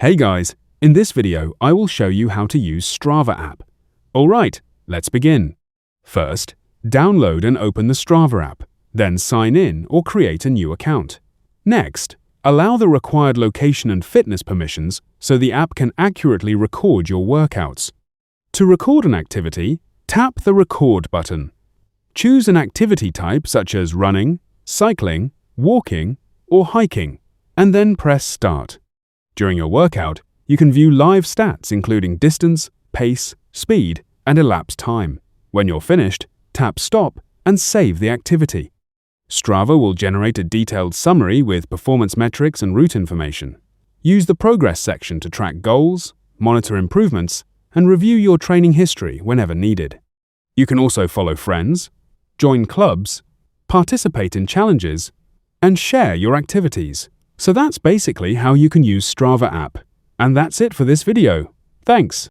Hey guys, in this video I will show you how to use Strava app. Alright, let's begin. First, download and open the Strava app, then sign in or create a new account. Next, allow the required location and fitness permissions so the app can accurately record your workouts. To record an activity, tap the Record button. Choose an activity type such as running, cycling, walking, or hiking, and then press Start. During your workout, you can view live stats including distance, pace, speed, and elapsed time. When you're finished, tap Stop and save the activity. Strava will generate a detailed summary with performance metrics and route information. Use the Progress section to track goals, monitor improvements, and review your training history whenever needed. You can also follow friends, join clubs, participate in challenges, and share your activities. So that's basically how you can use Strava app. And that's it for this video. Thanks.